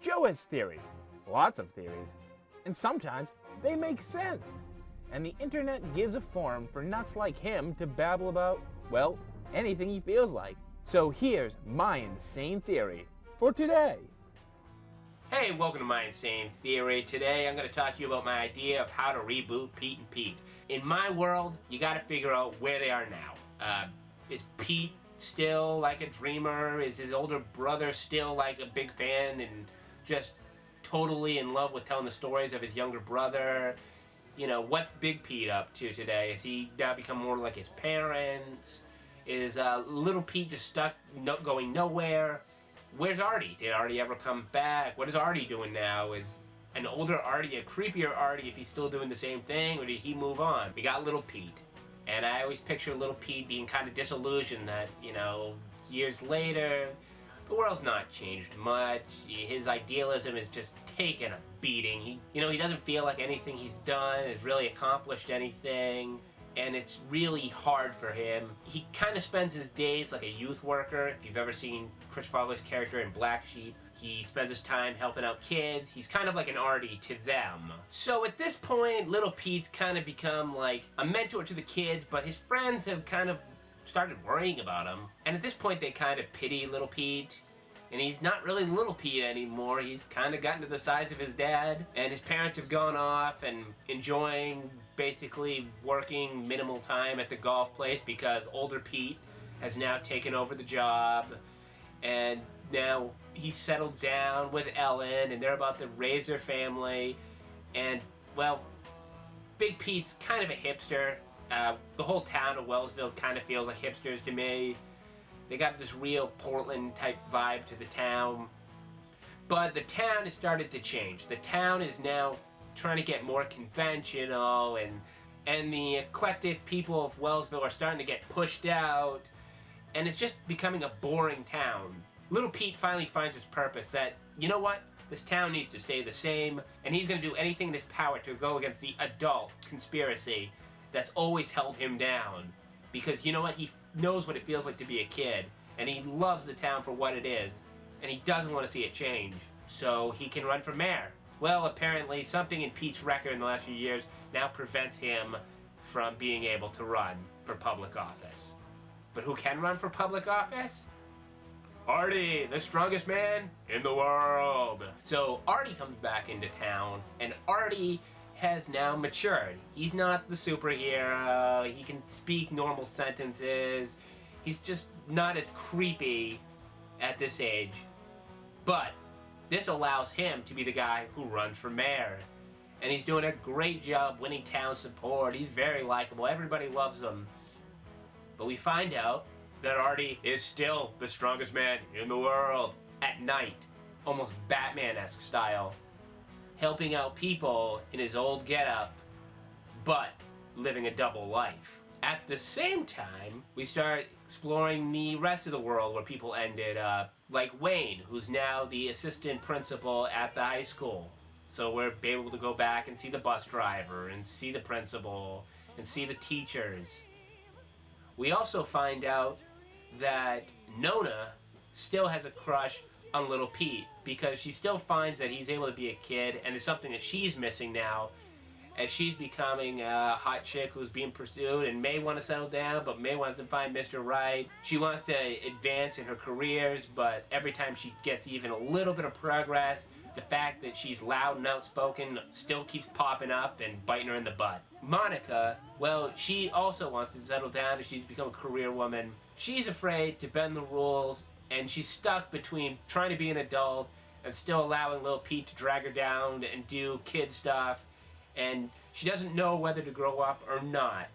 Joe has theories, lots of theories, and sometimes they make sense. And the internet gives a forum for nuts like him to babble about, well, anything he feels like. So here's my insane theory for today. Hey, welcome to My Insane Theory. Today I'm going to talk to you about my idea of how to reboot Pete and Pete. In my world, you got to figure out where they are now. Is Pete still like a dreamer? Is his older brother still like a big fan and just totally in love with telling the stories of his younger brother? You know, what's Big Pete up to today? Has he now become more like his parents? Is little Pete just stuck going nowhere? Where's Arty? Did Arty ever come back? What is Arty doing now? Is an older Arty a creepier Arty if he's still doing the same thing, or did he move on? We got little Pete. And I always picture little Pete being kind of disillusioned that, you know, years later, the world's not changed much. His idealism is just taking a beating. He doesn't feel like anything he's done has really accomplished anything. And it's really hard for him. He kind of spends his days like a youth worker. If you've ever seen Chris Farley's character in Black Sheep, he spends his time helping out kids. He's kind of like an Arty to them. So at this point, little Pete's kind of become like a mentor to the kids, but his friends have kind of started worrying about him. And at this point, they kind of pity little Pete. And he's not really little Pete anymore. He's kind of gotten to the size of his dad. And his parents have gone off and enjoying basically working minimal time at the golf place because older Pete has now taken over the job. And now he's settled down with Ellen and they're about to raise their family. And, well, Big Pete's kind of a hipster. The whole town of Wellsville kind of feels like hipsters to me. They got this real Portland-type vibe to the town. But the town has started to change. The town is now trying to get more conventional, and the eclectic people of Wellsville are starting to get pushed out, and it's just becoming a boring town. Little Pete finally finds his purpose that, you know what? This town needs to stay the same, and he's going to do anything in his power to go against the adult conspiracy that's always held him down. Because, you know what? He knows what it feels like to be a kid, and he loves the town for what it is, and he doesn't want to see it change. So he can run for mayor. Well, apparently something in Pete's record in the last few years now prevents him from being able to run for public office. But who can run for public office? Arty, the strongest man in the world. So Arty comes back into town, and Arty has now matured. He's not the superhero. He can speak normal sentences. He's just not as creepy at this age. But this allows him to be the guy who runs for mayor. And he's doing a great job winning town support. He's very likable. Everybody loves him. But we find out that Arty is still the strongest man in the world at night. Almost Batman-esque style. Helping out people in his old getup, but living a double life. At the same time, we start exploring the rest of the world where people ended up, like Wayne, who's now the assistant principal at the high school. So we're able to go back and see the bus driver, and see the principal, and see the teachers. We also find out that Nona still has a crush on little Pete, because she still finds that he's able to be a kid, and it's something that she's missing now, as she's becoming a hot chick who's being pursued and may want to settle down, but may want to find Mr. Right. She wants to advance in her careers, but every time she gets even a little bit of progress, the fact that she's loud and outspoken still keeps popping up and biting her in the butt. Monica, well, she also wants to settle down as she's become a career woman. She's afraid to bend the rules, and she's stuck between trying to be an adult and still allowing little Pete to drag her down and do kid stuff. And she doesn't know whether to grow up or not.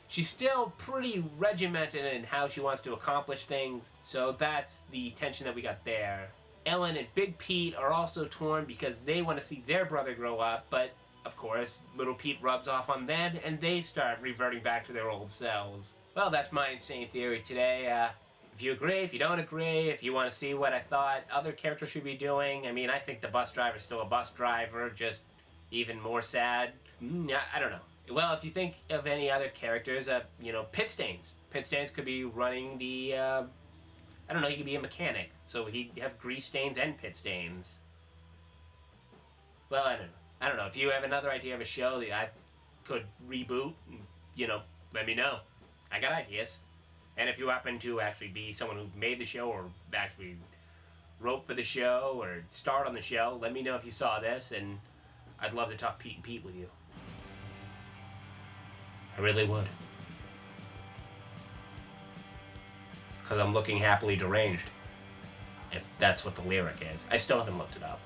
She's still pretty regimented in how she wants to accomplish things, so that's the tension that we got there. Ellen and Big Pete are also torn because they want to see their brother grow up, but of course, little Pete rubs off on them and they start reverting back to their old selves. Well, that's my insane theory today. If you agree, if you don't agree, if you want to see what I thought other characters should be doing, I mean, I think the bus driver's still a bus driver, just even more sad. I don't know. Well, if you think of any other characters, Pit Stains. Pit Stains could be running the, he could be a mechanic. So he'd have grease stains and pit stains. Well, I don't know. If you have another idea of a show that I could reboot, let me know. I got ideas. And if you happen to actually be someone who made the show or actually wrote for the show or starred on the show, let me know if you saw this, and I'd love to talk Pete and Pete with you. I really would. Because I'm looking happily deranged. If that's what the lyric is. I still haven't looked it up.